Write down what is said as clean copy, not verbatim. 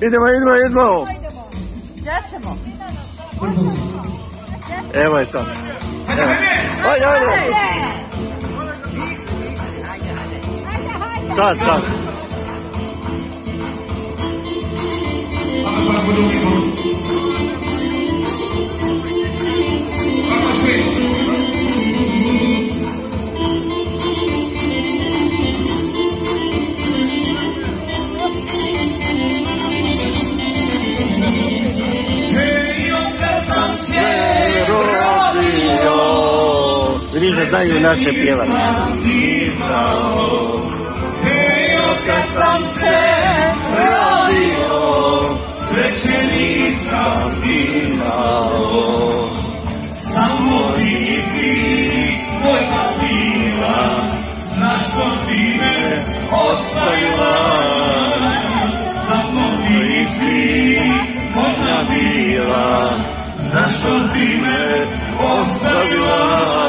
Idemo. Gdje ćemo? Evo je sad. Ajde. Sad. Vidiš da znaju naše pjevanje. Kad sam se rodio, svećenica imao. Samo ti si moja bila, zašto ti me ostavila? Samo ti si moja bila, zašto ti me ostavila?